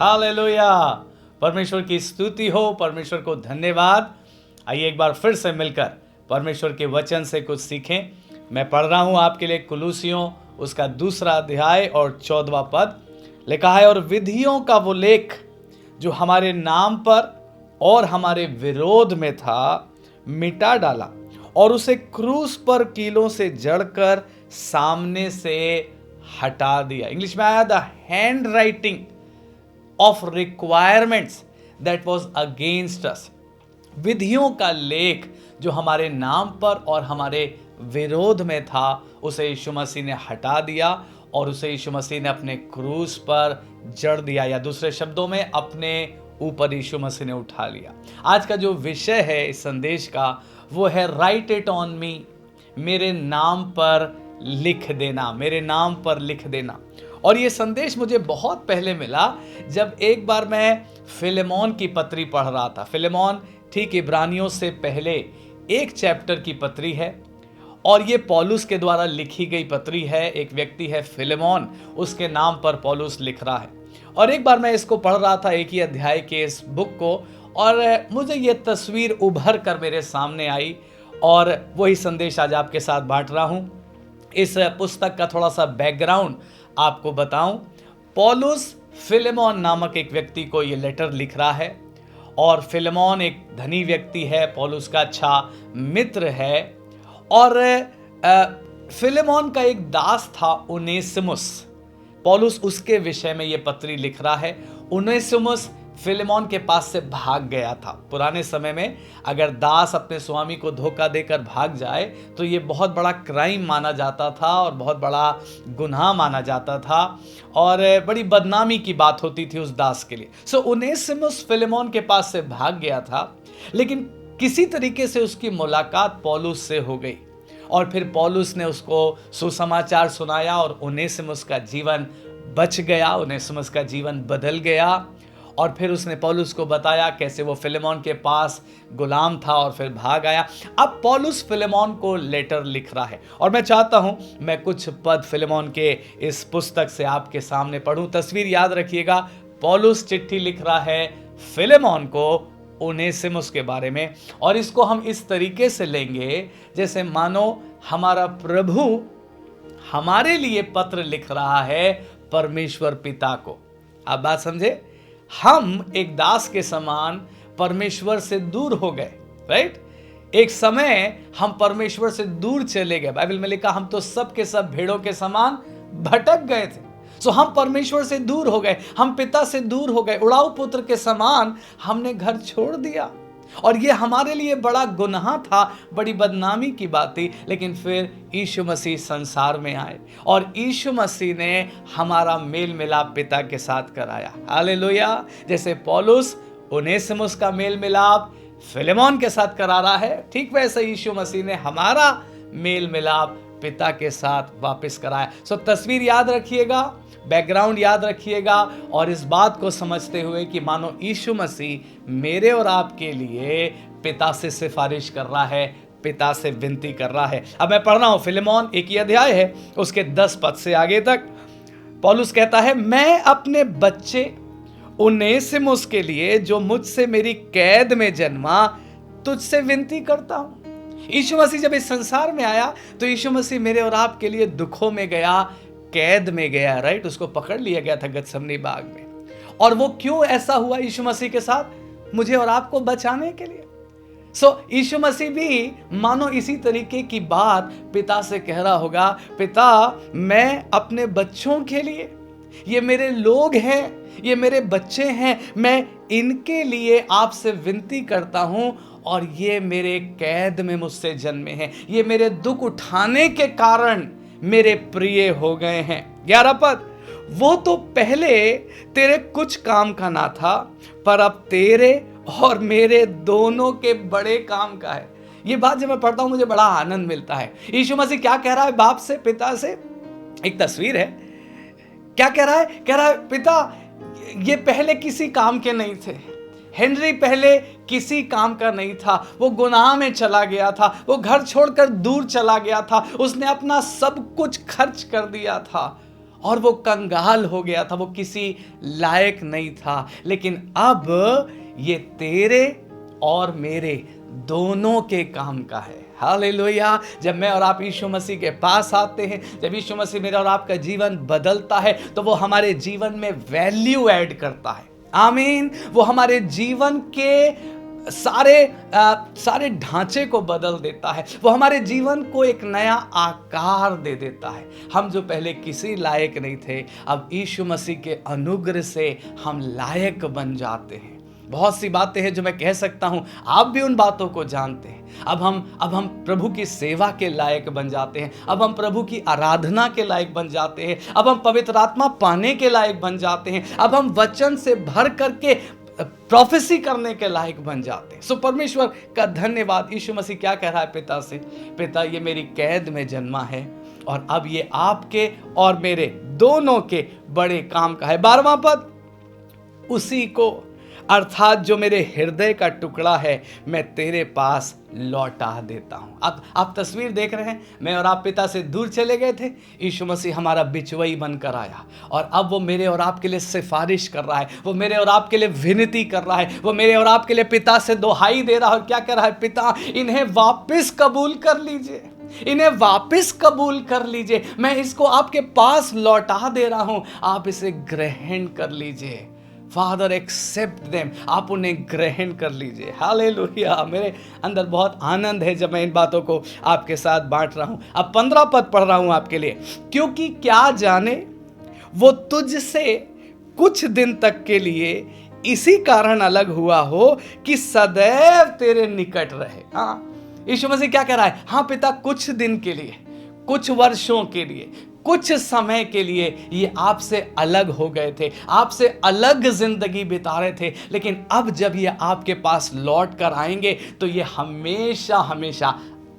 Hallelujah. परमेश्वर की स्तुति हो, परमेश्वर को धन्यवाद। आइए एक बार फिर से मिलकर परमेश्वर के वचन से कुछ सीखें। मैं पढ़ रहा हूं आपके लिए कुलूसियों उसका 2 अध्याय और 14वां पद। लिखा है, और विधियों का वो लेख जो हमारे नाम पर और हमारे विरोध में था, मिटा डाला और उसे क्रूस पर कीलों से जड़कर सामने से हटा दिया। इंग्लिश में आया, the hand writing of requirements that was against us. विधियों का लेख जो हमारे नाम पर और हमारे विरोध में था, उसे यीशु मसीह ने हटा दिया और उसे यीशु मसीह ने अपने क्रूस पर जड़ दिया, या दूसरे शब्दों में अपने ऊपर यीशु मसीह ने उठा लिया। आज का जो विषय है इस संदेश का, वो है राइट इट ऑन मी, मेरे नाम पर लिख देना, मेरे नाम पर लिख देना। और ये संदेश मुझे बहुत पहले मिला जब एक बार मैं फिलेमोन की पत्री पढ़ रहा था। फिलेमोन ठीक इब्रानियों से पहले एक चैप्टर की पत्री है और ये पौलुस के द्वारा लिखी गई पत्री है। एक व्यक्ति है फिलेमोन, उसके नाम पर पौलुस लिख रहा है। और एक बार मैं इसको पढ़ रहा था, एक ही अध्याय के इस बुक को, और मुझे ये तस्वीर उभर कर मेरे सामने आई और वही संदेश आज आपके साथ बांट रहा हूँ। इस पुस्तक का थोड़ा सा बैकग्राउंड आपको बताऊं। पौलुस फिलेमोन नामक एक व्यक्ति को ये लेटर लिख रहा है और फिलेमोन एक धनी व्यक्ति है, पौलुस का अच्छा मित्र है। और फिलेमोन का एक दास था उनेसिमुस, पौलुस उसके विषय में ये पत्री लिख रहा है। उनेसिमुस फिलेमोन के पास से भाग गया था। पुराने समय में अगर दास अपने स्वामी को धोखा देकर भाग जाए तो ये बहुत बड़ा क्राइम माना जाता था और बहुत बड़ा गुनाह माना जाता था और बड़ी बदनामी की बात होती थी उस दास के लिए। सो उनेसिमुस फिलेमोन के पास से भाग गया था, लेकिन किसी तरीके से उसकी मुलाकात पौलुस से हो गई और फिर पौलुस ने उसको सुसमाचार सुनाया और उनेसिमुस का जीवन बच गया, उनेसिमुस का जीवन बदल गया। और फिर उसने पौलुस को बताया कैसे वो फिलेमोन के पास गुलाम था और फिर भाग आया। अब पौलुस फिलेमोन को लेटर लिख रहा है और मैं चाहता हूं मैं कुछ पद फिलेमोन के इस पुस्तक से आपके सामने पढ़ूं। तस्वीर याद रखिएगा, पौलुस चिट्ठी लिख रहा है फिलेमोन को उनेसिमुस के बारे में, और इसको हम इस तरीके से लेंगे जैसे मानो हमारा प्रभु हमारे लिए पत्र लिख रहा है परमेश्वर पिता को। आप बात समझे? हम एक दास के समान परमेश्वर से दूर हो गए, राइट? एक समय हम परमेश्वर से दूर चले गए। बाइबल में लिखा, हम तो सब के सब भेड़ों के समान भटक गए थे। सो हम परमेश्वर से दूर हो गए, हम पिता से दूर हो गए, उड़ाऊ पुत्र के समान हमने घर छोड़ दिया और ये हमारे लिए बड़ा गुनाह था, बड़ी बदनामी की बात थी। लेकिन फिर यीशु मसीह संसार में आए और यीशु मसीह ने हमारा मेल मिलाप पिता के साथ कराया। हालेलुया। जैसे पौलुस उनेसिमुस का मेल मिलाप फिलेमोन के साथ करा रहा है, ठीक वैसे यीशु मसीह ने हमारा मेल मिलाप पिता के साथ वापस कराया। सो तस्वीर याद रखिएगा, बैकग्राउंड याद रखिएगा और इस बात को समझते हुए कि मानो यीशु मसीह मेरे और आपके लिए पिता से सिफारिश कर रहा है, पिता से विनती कर रहा है। अब मैं पढ़ रहा हूं फिलेमोन, एक ही अध्याय है, उसके 10 पद से आगे तक। पौलुस कहता है, मैं अपने बच्चे उनेसिमुस के लिए जो मुझसे मेरी कैद में जन्मा, तुझसे विनती करता हूं। यीशु मसीह जब इस संसार में आया तो यीशु मसीह मेरे और आपके लिए दुखों में गया, कैद में गया, राइट? उसको पकड़ लिया गया था गतसमनी बाग में। और वो क्यों ऐसा हुआ यीशु मसीह के साथ? मुझे और आपको बचाने के लिए। सो यीशु मसीह भी मानो इसी तरीके की बात पिता से कह रहा होगा, पिता मैं अपने बच्चों के लिए, ये मेरे लोग हैं, ये मेरे बच्चे हैं, मैं इनके लिए आपसे विनती करता हूं और ये मेरे कैद में मुझसे जन्मे हैं, ये मेरे दुख उठाने के कारण मेरे प्रिय हो गए हैं। 11 पद, वो तो पहले तेरे कुछ काम का ना था, पर अब तेरे और मेरे दोनों के बड़े काम का है। ये बात जब मैं पढ़ता हूं मुझे बड़ा आनंद मिलता है। यीशु मसीह क्या कह रहा है बाप से, पिता से? एक तस्वीर है, क्या कह रहा है? कह रहा है, पिता ये पहले किसी काम के नहीं थे, हेनरी पहले किसी काम का नहीं था, वो गुनाह में चला गया था, वो घर छोड़कर दूर चला गया था, उसने अपना सब कुछ खर्च कर दिया था और वो कंगाल हो गया था, वो किसी लायक नहीं था, लेकिन अब ये तेरे और मेरे दोनों के काम का है। हालेलुया। जब मैं और आप यीशु मसीह के पास आते हैं, जब यीशु मसीह मेरा और आपका जीवन बदलता है, तो वो हमारे जीवन में वैल्यू ऐड करता है। आमीन। वो हमारे जीवन के सारे ढांचे को बदल देता है। वो हमारे जीवन को एक नया आकार दे देता है। हम जो पहले किसी लायक नहीं थे, अब यीशु मसीह के अनुग्रह से हम लायक बन जाते हैं। बहुत सी बातें हैं जो मैं कह सकता हूं, आप भी उन बातों को जानते हैं। अब हम प्रभु की सेवा के लायक बन जाते हैं। अब हम प्रभु की आराधना के लायक बन जाते हैं। अब हम पवित्र आत्मा पाने के लायक बन जाते हैं। अब हम वचन से भर करके प्रोफेसी करने के लायक बन जाते हैं। सो परमेश्वर का धन्यवाद। यीशु मसीह क्या कह रहा है पिता से? पिता, ये मेरी कैद में जन्मा है और अब ये आपके और मेरे दोनों के बड़े काम का है। 12वां पद, उसी को अर्थात जो मेरे हृदय का टुकड़ा है मैं तेरे पास लौटा देता हूं। आप तस्वीर देख रहे हैं, मैं और आप पिता से दूर चले गए थे, यीशु मसीह हमारा बिचवई बनकर आया और अब वो मेरे और आपके लिए सिफारिश कर रहा है, वो मेरे और आपके लिए विनती कर रहा है, वो मेरे और आपके लिए पिता से दुहाई दे रहा है। और क्या कह रहा है? पिता, इन्हें वापस कबूल कर लीजिए, इन्हें वापस कबूल कर लीजिए, मैं इसको आपके पास लौटा दे रहा हूं, आप इसे ग्रहण कर लीजिए। फादर एक्सेप्ट देम, आप उन्हें ग्रहण कर लीजिए। हालेलुया। मेरे अंदर बहुत आनंद है जब मैं इन बातों को आपके साथ बांट रहा हूं। अब 15 पद पढ़ रहा हूं आपके लिए। क्योंकि क्या जाने वो तुझसे कुछ दिन तक के लिए इसी कारण अलग हुआ हो कि सदैव तेरे निकट रहे। हाँ, यीशु मसीह क्या कह रहा है? हाँ पिता, कुछ दिन के लिए, कुछ वर्षों के लिए, कुछ समय के लिए ये आपसे अलग हो गए थे, आपसे अलग जिंदगी बिता रहे थे, लेकिन अब जब ये आपके पास लौट कर आएंगे तो ये हमेशा हमेशा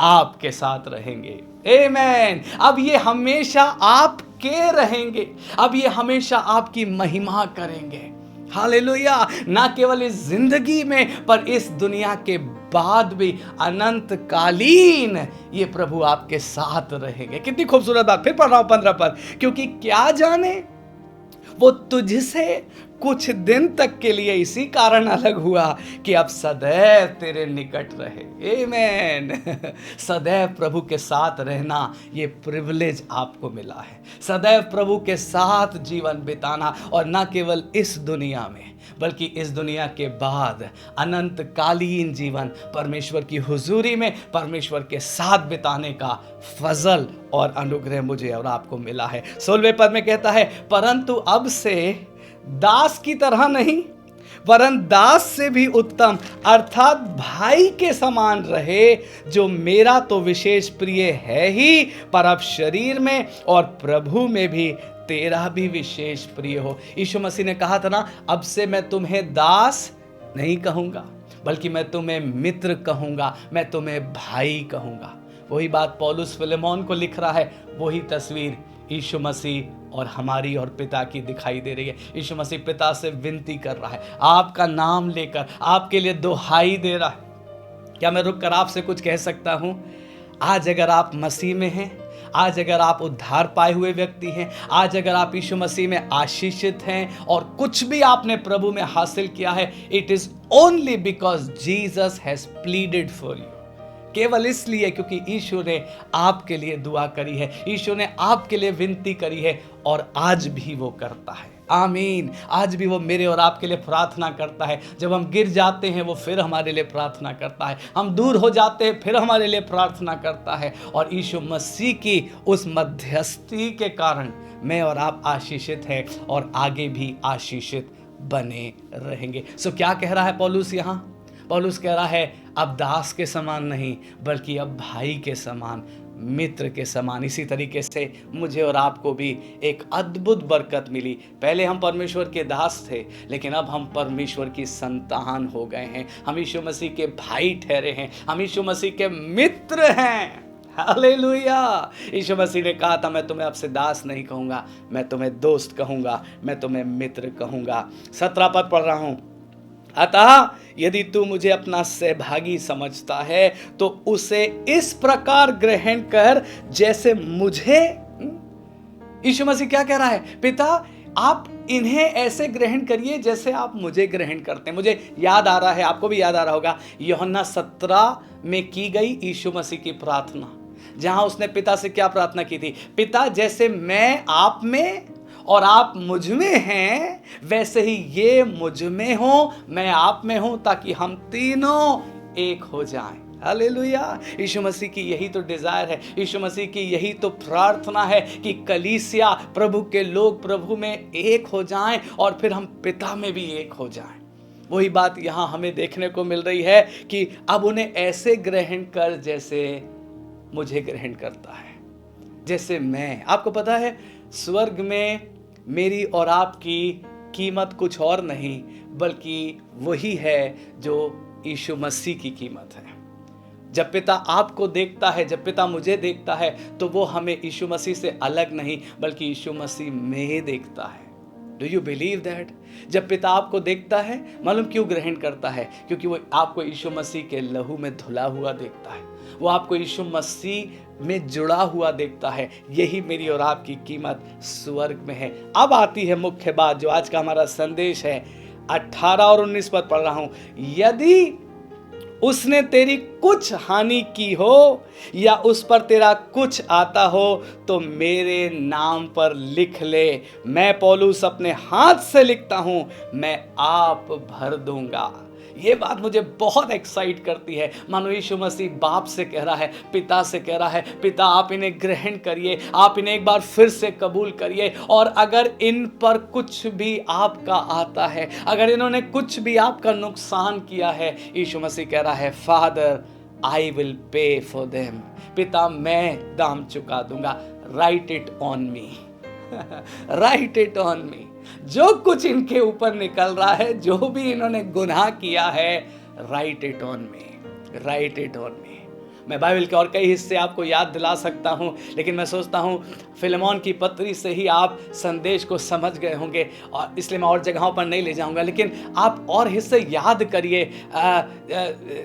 आपके साथ रहेंगे। आमीन। अब ये हमेशा आपके रहेंगे, अब ये हमेशा आपकी महिमा करेंगे। हालेलुया। ना केवल इस जिंदगी में, पर इस दुनिया के बाद भी अनंत कालीन ये प्रभु आपके साथ रहेंगे। कितनी खूबसूरत बात। फिर पढ़ रहा हूं 15 पद। क्योंकि क्या जाने वो तुझसे कुछ दिन तक के लिए इसी कारण अलग हुआ कि अब सदैव तेरे निकट रहे। आमीन। सदैव प्रभु के साथ रहना ये प्रिविलेज आपको मिला है। सदैव प्रभु के साथ जीवन बिताना, और ना केवल इस दुनिया में बल्कि इस दुनिया के बाद अनंत कालीन जीवन परमेश्वर की हुजूरी में परमेश्वर के साथ बिताने का फजल और अनुग्रह मुझे और आपको मिला है। 16वें पद में कहता है, परंतु अब से दास की तरह नहीं वरन दास से भी उत्तम अर्थात भाई के समान रहे, जो मेरा तो विशेष प्रिय है ही, पर अब शरीर में और प्रभु में भी तेरा भी विशेष प्रिय हो। यीशु मसीह ने कहा था ना, अब से मैं तुम्हें दास नहीं कहूंगा बल्कि मैं तुम्हें मित्र कहूंगा, मैं तुम्हें भाई कहूंगा। वही बात पौलुस फिलेमोन को लिख रहा है, वही तस्वीर यीशु मसीह और हमारी और पिता की दिखाई दे रही है। यीशु मसीह पिता से विनती कर रहा है, आपका नाम लेकर आपके लिए दुहाई दे रहा है। क्या मैं रुक कर आपसे कुछ कह सकता हूं? आज अगर आप मसीह में हैं, आज अगर आप उद्धार पाए हुए व्यक्ति हैं, आज अगर आप यीशु मसीह में आशीषित हैं और कुछ भी आपने प्रभु में हासिल किया है, it is only because Jesus has pleaded for you. केवल इसलिए क्योंकि यीशु ने आपके लिए दुआ करी है, यीशु ने आपके लिए विनती करी है, और आज भी वो करता है। आमीन। आज भी वो मेरे और आपके लिए प्रार्थना करता है। जब हम गिर जाते हैं वो फिर हमारे लिए प्रार्थना करता है, हम दूर हो जाते हैं फिर हमारे लिए प्रार्थना करता है, और यीशु मसीह की उस मध्यस्थी के कारण मैं और आप आशीषित हैं और आगे भी आशीषित बने रहेंगे। सो क्या कह रहा है पौलुस यहाँ? पौलुस कह रहा है, अब दास के समान नहीं बल्कि अब भाई के समान, मित्र के समान। इसी तरीके से मुझे और आपको भी एक अद्भुत बरकत मिली। पहले हम परमेश्वर के दास थे, लेकिन अब हम परमेश्वर की संतान हो गए हैं। हम यीशु मसीह के भाई ठहरे हैं, हम यीशु मसीह के मित्र हैं। हालेलुया। यीशु मसीह ने कहा था, मैं तुम्हें अब से दास नहीं कहूंगा, मैं तुम्हें दोस्त कहूंगा, मैं तुम्हें मित्र कहूंगा। 17 पद पढ़ रहा हूं। अतः यदि तू मुझे अपना सहभागी समझता है तो उसे इस प्रकार ग्रहण कर जैसे मुझे यीशु मसीह क्या कह रहा है? पिता आप इन्हें ऐसे ग्रहण करिए जैसे आप मुझे ग्रहण करते हैं। मुझे याद आ रहा है, आपको भी याद आ रहा होगा, यूहन्ना 17 में की गई यीशु मसीह की प्रार्थना, जहां उसने पिता से क्या प्रार्थना की थी? पिता, जैसे मैं आप में और आप मुझ में हैं, वैसे ही ये मुझ में हो, मैं आप में हूं, ताकि हम तीनों एक हो जाएं। हालेलुया। यीशु मसीह की यही तो डिजायर है, यीशु मसीह की यही तो प्रार्थना है कि कलीसिया, प्रभु के लोग प्रभु में एक हो जाएं और फिर हम पिता में भी एक हो जाएं। वही बात यहां हमें देखने को मिल रही है कि अब उन्हें ऐसे ग्रहण कर जैसे मुझे ग्रहण करता है, जैसे मैं। आपको पता है, स्वर्ग में मेरी और आपकी कीमत कुछ और नहीं बल्कि वही है जो यीशु मसीह की कीमत है। जब पिता आपको देखता है, जब पिता मुझे देखता है, तो वो हमें यीशु मसीह से अलग नहीं बल्कि यीशु मसीह में देखता है। Do you believe that? जब पिता आपको देखता है, मालूम क्यों ग्रहण करता है? क्योंकि वो आपको यीशु मसीह के लहू में धुला हुआ देखता है, वो आपको यीशु मसीह में जुड़ा हुआ देखता है। यही मेरी और आपकी कीमत स्वर्ग में है। अब आती है मुख्य बात, जो आज का हमारा संदेश है। 18 और 19 पद पढ़ रहा हूं। यदि उसने तेरी कुछ हानि की हो या उस पर तेरा कुछ आता हो, तो मेरे नाम पर लिख ले। मैं पौलुस अपने हाथ से लिखता हूं, मैं आप भर दूंगा। ये बात मुझे बहुत एक्साइट करती है। मानो यीशु मसीह बाप से कह रहा है, पिता से कह रहा है, पिता आप इन्हें ग्रहण करिए, आप इन्हें एक बार फिर से कबूल करिए, और अगर इन पर कुछ भी आपका आता है, अगर इन्होंने कुछ भी आपका नुकसान किया है, यीशु मसीह कह रहा है, father I will pay for them. पिता मैं दाम चुका दूंगा। Right it on me, right it on मी। जो कुछ इनके ऊपर निकल रहा है, जो भी इन्होंने गुनाह किया है, right it on me, right it on मी। मैं बाइबल के और कई हिस्से आपको याद दिला सकता हूं, लेकिन मैं सोचता हूं फिलेमोन की पत्री से ही आप संदेश को समझ गए होंगे, और इसलिए मैं और जगहों पर नहीं ले जाऊंगा। लेकिन आप और हिस्से याद करिए।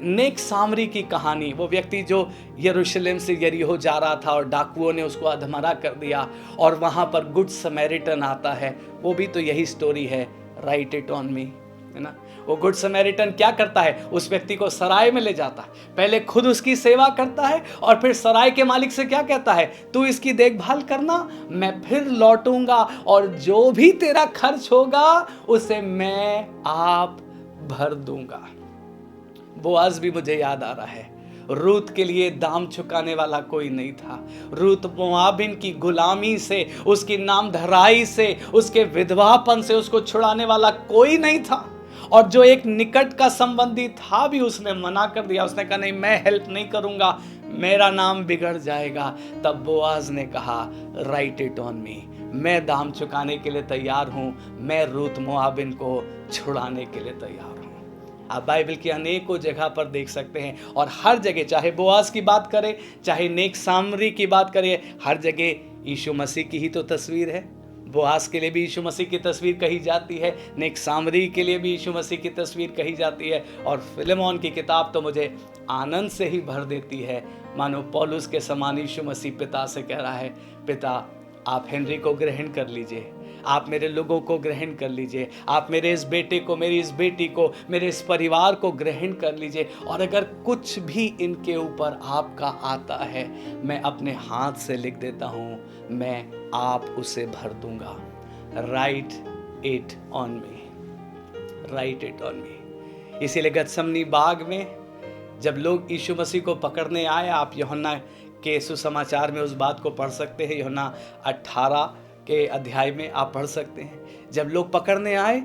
नेक सामरी की कहानी, वो व्यक्ति जो यरूशलेम से यरीहो जा रहा था और डाकुओं ने उसको अधमरा कर दिया, और वहां पर गुड समैरिटन आता है, वो भी तो यही स्टोरी है, राइट इट ऑन मी, है ना। वो गुड समैरिटन क्या करता है? उस व्यक्ति को सराय में ले जाता है, पहले खुद उसकी सेवा करता है, और फिर सराय के मालिक से क्या कहता है? तू इसकी देखभाल करना, मैं फिर लौटूंगा और जो भी तेरा खर्च होगा उसे मैं आप भर दूंगा। बोआज भी मुझे याद आ रहा है। रूत के लिए दाम चुकाने वाला कोई नहीं था। रूत मोआबिन की गुलामी से, उसकी नामधराई से, उसके विधवापन से उसको छुड़ाने वाला कोई नहीं था, और जो एक निकट का संबंधी था भी उसने मना कर दिया। उसने कहा नहीं, मैं हेल्प नहीं करूंगा, मेरा नाम बिगड़ जाएगा। तब बोआज ने कहा, राइट इट ऑन मी, मैं दाम चुकाने के लिए तैयार हूं, मैं रूत मोआबिन को छुड़ाने के लिए तैयार हूं। आप बाइबल की अनेकों जगह पर देख सकते हैं, और हर जगह, चाहे बोआज की बात करें, चाहे नेक सामरी की बात करें, हर जगह यीशु मसीह की ही तो तस्वीर है। बोआज के लिए भी यीशु मसीह की तस्वीर कही जाती है, नेक सामरी के लिए भी यीशु मसीह की तस्वीर कही जाती है, और फिलेमोन की किताब तो मुझे आनंद से ही भर देती है। मानो पौलुस के समान यीशु मसीह पिता से कह रहा है, पिता आप हेनरी को ग्रहण कर लीजिए, आप मेरे लोगों को ग्रहण कर लीजिए, आप मेरे इस बेटे को, मेरी इस बेटी को, मेरे इस परिवार को ग्रहण कर लीजिए, और अगर कुछ भी इनके ऊपर आपका आता है, मैं अपने हाथ से लिख देता हूँ, मैं आप उसे भर दूंगा। Right it on me, right it on मी। इसीलिए गतसमनी बाग में जब लोग यीशु मसीह को पकड़ने आए, आप यूहन्ना के सुसमाचार में उस बात को पढ़ सकते हैं, यूहन्ना 18 के अध्याय में आप पढ़ सकते हैं। जब लोग पकड़ने आए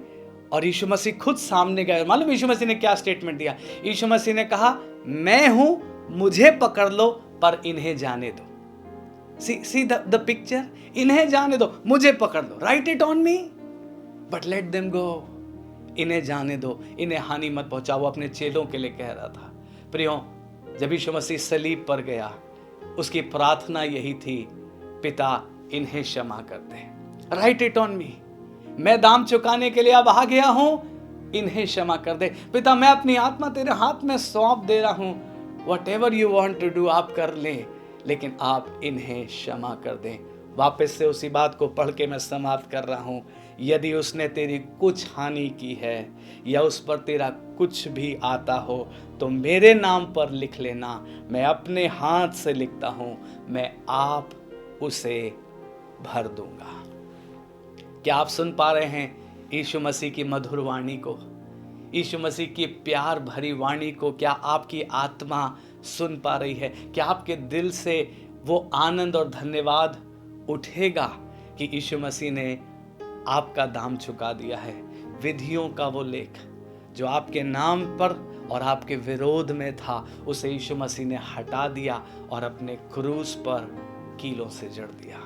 और यीशु मसीह खुद सामने गए, मालूम यीशु मसीह ने क्या स्टेटमेंट दिया? यीशु मसीह ने कहा, मैं हूं, मुझे पकड़ लो, पर इन्हें जाने दो। सी द पिक्चर, इन्हें जाने दो, मुझे पकड़ लो, write it on me, but let them go. इन्हें जाने दो, इन्हें हानि मत पहुंचाओ, अपने चेलों के लिए कह रहा था। प्रियो, जब यीशु मसीह सलीब पर गया, उसकी प्रार्थना यही थी, पिता इन्हें क्षमा कर दे, राइट इट ऑन मी, मैं दाम चुकाने के लिए अब आ गया हूं, इन्हें क्षमा कर दे। पिता मैं अपनी आत्मा तेरे हाथ में सौंप दे रहा हूं, whatever you want to do आप कर ले, लेकिन आप इन्हें क्षमा कर दें। वापस से उसी बात को पढ़ के मैं समाप्त कर रहा हूँ। यदि उसने तेरी कुछ हानि की है या उस पर तेरा कुछ भी आता हो तो मेरे नाम पर लिख लेना, मैं अपने हाथ से लिखता हूँ, मैं आप उसे भर दूंगा। क्या आप सुन पा रहे हैं यीशु मसीह की मधुर वाणी को, यीशु मसीह की प्यार भरी वाणी को? क्या आपकी आत्मा सुन पा रही है? क्या आपके दिल से वो आनंद और धन्यवाद उठेगा कि यीशु मसीह ने आपका दाम चुका दिया है? विधियों का वो लेख जो आपके नाम पर और आपके विरोध में था, उसे यीशु मसीह ने हटा दिया और अपने क्रूस पर कीलों से जड़ दिया।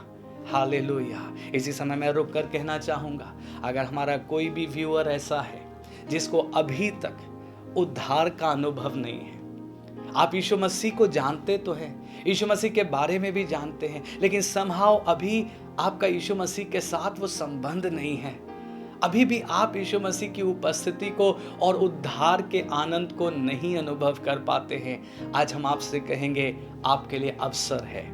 हालेलुया। इसी समय मैं रुक कर कहना चाहूँगा, अगर हमारा कोई भी व्यूअर ऐसा है जिसको अभी तक उद्धार का अनुभव नहीं है, आप यीशु मसीह को जानते तो हैं, यीशु मसीह के बारे में भी जानते हैं, लेकिन समहाउ अभी आपका यीशु मसीह के साथ वो संबंध नहीं है, अभी भी आप यीशु मसीह की उपस्थिति को और उद्धार के आनंद को नहीं अनुभव कर पाते हैं, आज हम आपसे कहेंगे आपके लिए अवसर है।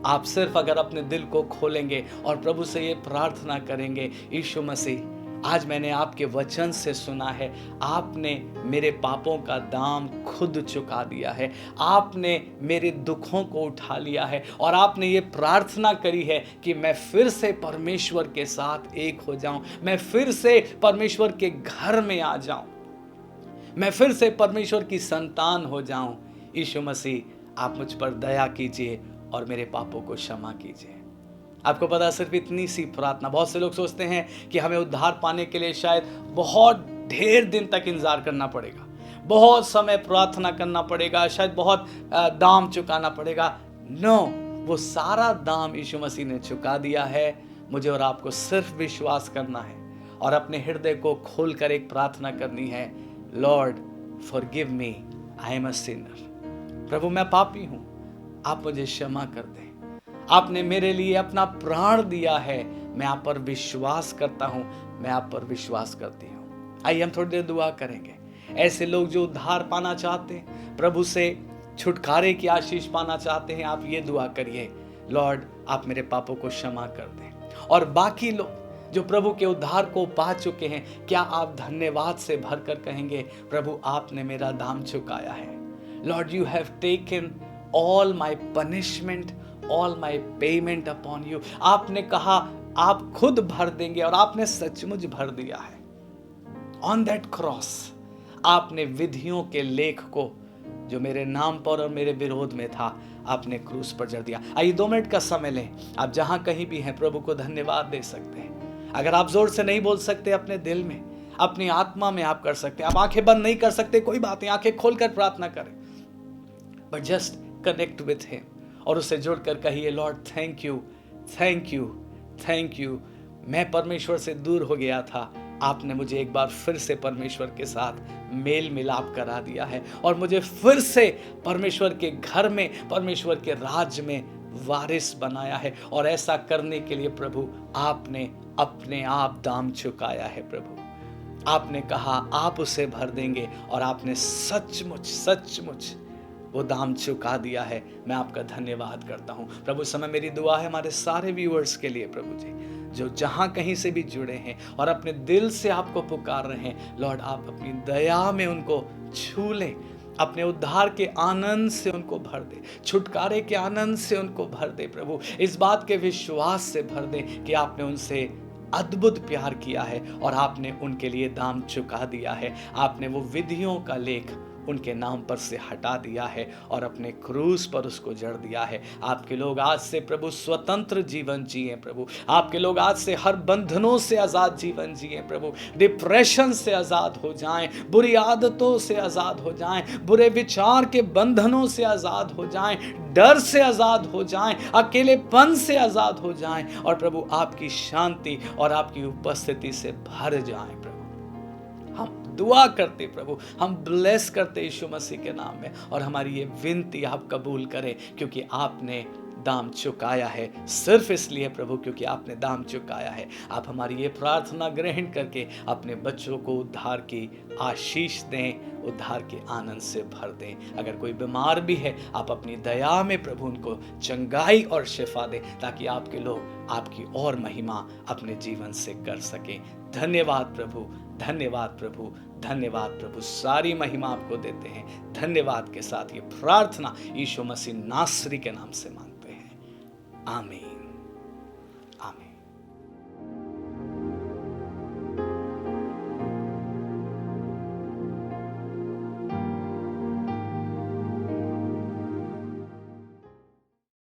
आप सिर्फ अगर अपने दिल को खोलेंगे और प्रभु से ये प्रार्थना करेंगे, यीशु मसीह आज मैंने आपके वचन से सुना है, आपने मेरे पापों का दाम खुद चुका दिया है, आपने मेरे दुखों को उठा लिया है और आपने ये प्रार्थना करी है कि मैं फिर से परमेश्वर के साथ एक हो जाऊं, मैं फिर से परमेश्वर के घर में आ जाऊं, मैं फिर से परमेश्वर की संतान हो जाऊं। यीशु मसीह आप मुझ पर दया कीजिए और मेरे पापों को क्षमा कीजिए। आपको पता, सिर्फ इतनी सी प्रार्थना, बहुत से लोग सोचते हैं कि हमें उद्धार पाने के लिए शायद बहुत ढेर दिन तक इंतजार करना पड़ेगा, बहुत समय प्रार्थना करना पड़ेगा, शायद बहुत दाम चुकाना पड़ेगा। नो, वो सारा दाम यीशु मसीह ने चुका दिया है। मुझे और आपको सिर्फ विश्वास करना है और अपने हृदय को खोलकर एक प्रार्थना करनी है, lord forgive me, I am a sinner. प्रभु मैं पापी हूँ, आप मुझे क्षमा कर दें, आपने मेरे लिए अपना प्राण दिया है, मैं आप पर विश्वास करता हूं, मैं आप पर विश्वास करती हूं। आइए हम थोड़ी देर दुआ करेंगे। ऐसे लोग जो उद्धार पाना चाहते हैं, प्रभु से छुटकारे की आशीष पाना चाहते हैं, आप ये दुआ करिए, लॉर्ड आप मेरे पापों को क्षमा कर दें। और बाकी लोग जो प्रभु के उद्धार को पा चुके हैं, क्या आप धन्यवाद से भरकर कहेंगे, प्रभु आपने मेरा दाम चुकाया है। Lord you have taken all my punishment, all my payment upon you. आपने कहा आप खुद भर देंगे और आपने सचमुच भर दिया है। ऑन दैट क्रॉस आपने विधियों के लेख को जो मेरे नाम पर और मेरे विरोध में था, आपने क्रूस पर जड़ दिया। आइए 2 मिनट का समय लें, आप जहां कहीं भी हैं प्रभु को धन्यवाद दे सकते हैं। अगर आप जोर से नहीं बोल सकते, अपने दिल में, अपनी आत्मा में आप कर सकते हैं। आप आंखें बंद नहीं कर सकते, कोई बात नहीं, आंखें खोलकर प्रार्थना करें, but just connect with him और उससे जुड़कर कहिए, Lord thank you, thank you, thank you. मैं परमेश्वर से दूर हो गया था, आपने मुझे एक बार फिर से परमेश्वर के साथ मेल मिलाप करा दिया है और मुझे फिर से परमेश्वर के घर में, परमेश्वर के राज्य में वारिस बनाया है। और ऐसा करने के लिए प्रभु आपने अपने आप दाम चुकाया है। प्रभु आपने कहा आप उसे भर देंगे और आपने सचमुच सचमुच वो दाम चुका दिया है। मैं आपका धन्यवाद करता हूँ प्रभु। समय मेरी दुआ है हमारे सारे व्यूअर्स के लिए प्रभु जी, जो जहाँ कहीं से भी जुड़े हैं और अपने दिल से आपको पुकार रहे हैं, लॉर्ड आप अपनी दया में उनको छू लें, अपने उद्धार के आनंद से उनको भर दे, छुटकारे के आनंद से उनको भर दे प्रभु। इस बात के विश्वास से भर दे कि आपने उनसे अद्भुत प्यार किया है और आपने उनके लिए दाम चुका दिया है। आपने वो विधियों का लेख उनके नाम पर से हटा दिया है और अपने क्रूस पर उसको जड़ दिया है। आपके लोग आज से प्रभु स्वतंत्र जीवन जिए प्रभु। आपके लोग आज से हर बंधनों से आजाद जीवन जिए प्रभु। डिप्रेशन से आजाद हो जाएं, बुरी आदतों से आजाद हो जाएं, बुरे विचार के बंधनों से आजाद हो जाएं, डर से आजाद हो जाएं, अकेलेपन से आजाद हो जाएं और प्रभु आपकी शांति और आपकी उपस्थिति से भर जाएं प्रभु। हम दुआ करते प्रभु, हम ब्लेस करते यीशु मसीह के नाम में और हमारी ये विनती आप कबूल करें, क्योंकि आपने दाम चुकाया है, सिर्फ इसलिए प्रभु क्योंकि आपने दाम चुकाया है। आप हमारी ये प्रार्थना ग्रहण करके अपने बच्चों को उद्धार की आशीष दें, उद्धार के आनंद से भर दें। अगर कोई बीमार भी है, आप अपनी दया में प्रभु उनको चंगाई और शिफा दें, ताकि आपके लोग आपकी और महिमा अपने जीवन से कर सकें। धन्यवाद प्रभु, धन्यवाद प्रभु, धन्यवाद प्रभु। सारी महिमा आपको देते हैं। धन्यवाद के साथ ये प्रार्थना यीशु मसीह नासरी के नाम से मांगते हैं। आमीन, आमीन।